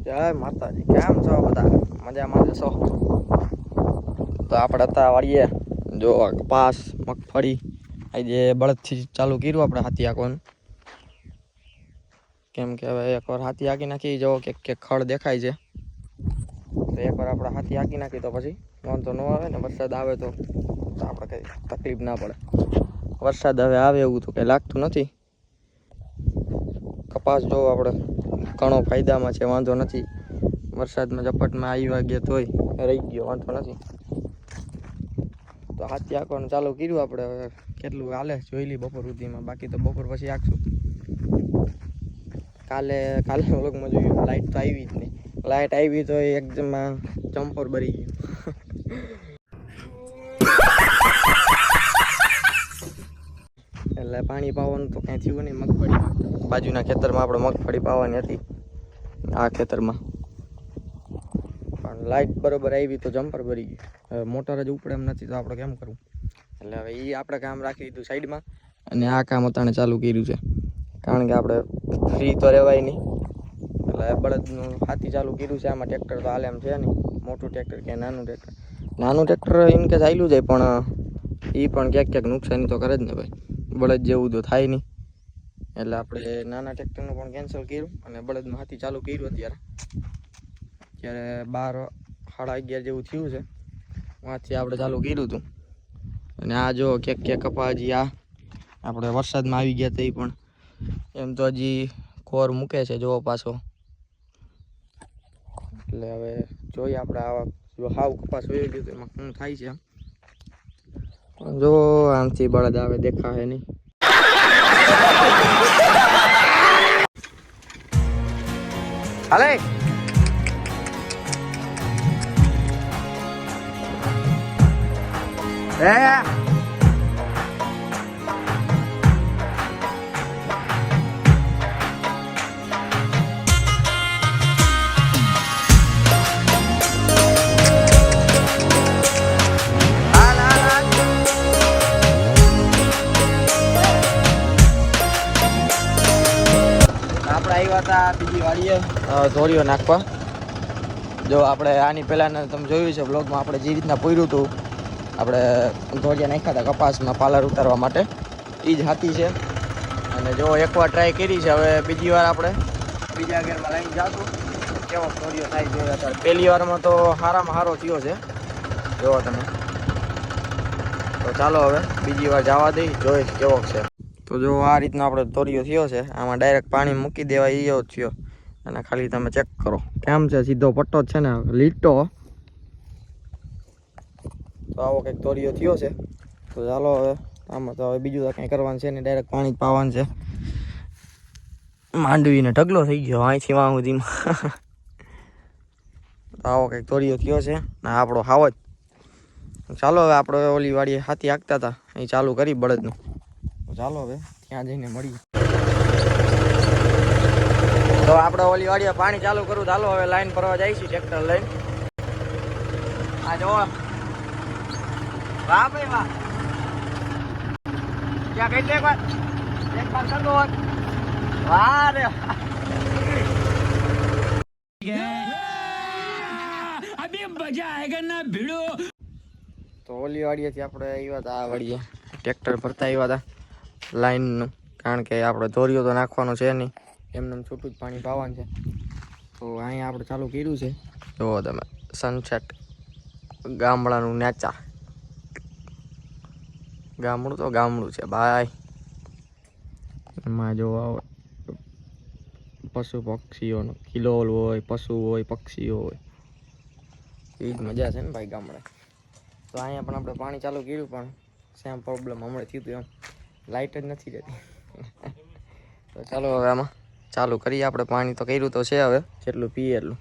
જય માતાજી, કેમ છો બધા? મજામાં જશો? તો આપણે હતા વાળીએ જો કપાસ મગફળી આજે બળદથી ચાલુ કર્યું આપણે હાથી હાંકવાનું. કેમ કે હવે એકવાર હાથી હાંકી નાખી જો કે ખડ દેખાય છે, તો એકવાર આપણે હાથી હાંકી નાખી તો પછી વાંધો ન આવે ને. વરસાદ આવે તો આપણે કંઈ તકલીફ ના પડે. વરસાદ હવે આવે એવું તો કંઈ લાગતું નથી. કપાસ જો આપણે ઘણો ફાયદામાં છે, વાંધો નથી. વરસાદમાં ઝપટમાં આવી વાગ્યે તોય રહી ગયો, વાંધો નથી. તો હાથી હાંકવાનું ચાલુ કર્યું આપણે. હવે કેટલું હાલે જોઈ લઈ બપોર સુધીમાં, બાકી તો બપોર પછી હાંકશું. કાલે વ્લોગમાં જોયું લાઇટ તો આવી જ નહીં. લાઇટ આવી તો એકદમ જમ્પર ભરી ગયું. એટલે પાણી પાવાનું તો કાંઈ થયું નહીં. મગફળી બાજુના ખેતરમાં આપણે મગફળી પાવાની હતી, આ ખેતરમાં પણ લાઇટ બરોબર આવી તો જમ્પર ભરી ગયું. હવે મોટર જ ઉપડે એમ નથી તો આપણે કેમ કરવું? એટલે હવે એ આપણે કામ રાખી દીધું સાઈડમાં, અને આ કામ અતાણે ચાલુ કર્યું છે. કારણ કે આપણે ફ્રી તો રહેવાય નહીં, એટલે બળદનું હાથી ચાલુ કર્યું છે. આમાં ટ્રેક્ટર તો હાલે એમ છે નહીં, મોટું ટ્રેક્ટર કે નાનું ટ્રેક્ટર. નાનું ટ્રેક્ટર ઇન કે ચાલ્યું જાય, પણ એ પણ ક્યાંક નુકસાની તો કરે જ ને ભાઈ. બળદ જેવું તો થાય નહીં, એટલે આપણે નાના ટ્રેક્ટરનું પણ કેન્સલ કર્યું અને બળદનું હાથી ચાલુ કર્યું. અત્યારે 12 સાડા 11 જેવું થયું છે, વાંચી આપણે ચાલુ કર્યું હતું. અને આ જો કે કપા હજી આ આપણે વરસાદમાં આવી ગયા તો એ પણ એમ તો હજી કોર મૂકે છે જોવો પાછો. એટલે હવે જોઈએ આપણે આવા જો હાવ કપાસ વહી ગયો તો એમાં શું થાય છે. જો આમથી બળદ આવે દેખાય નહીં. હાલે આવ્યા હતા બીજી વાડીએ ધોરીઓ નાખવા. જો આપણે આની પહેલાં તમે જોયું છે બ્લોગમાં, આપણે જે રીતના પૂર્યું હતું, આપણે ધોરિયા નાખ્યા હતા કપાસમાં પાલર ઉતારવા માટે. એ જ હાથી છે. અને જો એકવાર ટ્રાય કરી છે, હવે બીજી વાર આપણે બીજા ગેરમાં લઈને જાશું. કેવો ધોરિયો થાય છે અત્યારે. પહેલી વારમાં તો સારામાં સારો થયો છે, જોવો તમે. તો ચાલો હવે બીજી વાર જવા દઈ, જોઈશ કેવો છે. તો જો આ રીતનો આપણે ધોરિયો થયો છે. આમાં ડાયરેક્ટ પાણી મૂકી દેવાય એવો જ થયો. અને ખાલી તમે ચેક કરો કેમ છે, સીધો પટ્ટો જ છે ને, લીટો. તો આવો કંઈક ધોરિયો થયો છે. તો ચાલો હવે આમાં તો હવે બીજું તો કંઈ કરવાનું છે ને, ડાયરેક્ટ પાણી જ પાવાનું છે. માંડવીને ઢગલો થઈ ગયો અહીંથી વાં સુધીમાં. તો આવો કંઈક ધોરિયો થયો છે ને આપણો હાવ જ. ચાલો હવે આપણે ઓલી વાડીએ હાથી હાંકતા હતા અહીં ચાલુ કરી બળદનું. ચાલો હવે ત્યાં જઈને મળીએ. તો આપણે ઓલી વાડીએ પાણી ચાલુ કરું. ચાલો હવે લાઈન ભરવા જાય છે ટ્રેક્ટર લઈને. આ જો વાહ ભાઈ વાહ, ક્યાં કઈ એક વાર કર દો. વાહ રે અભી મજા આયેગા ના ભીડો. તો ઓલી વાડીએથી આપણે આવ્યા હતા આ વાડીએ ટ્રેક્ટર ભરતા આવ્યા હતા લાઈનનું. કારણ કે આપણે ધોરિયો તો નાખવાનો છે નહીં, એમને છૂટું જ પાણી પાવાનું છે. તો અહીંયા આપણે ચાલુ કર્યું છે. જુઓ તમે સનસેટ, ગામડાનું નેચર. ગામડું તો ગામડું છે ભાઈ. એમાં જો પશુ પક્ષીઓનો ખિલોલ હોય, પશુ હોય, પક્ષીઓ હોય, એ જ મજા છે ને ભાઈ ગામડે. તો અહીંયા પણ આપણે પાણી ચાલુ કર્યું, પણ સેમ પ્રોબ્લેમ હમણાં થયું હતું એમ, લાઇટ જ નથી રહેતી. તો ચાલો હવે આમાં ચાલુ કરીએ આપણે. પાણી તો કર્યું તો છે, હવે જેટલું પીએ એટલું.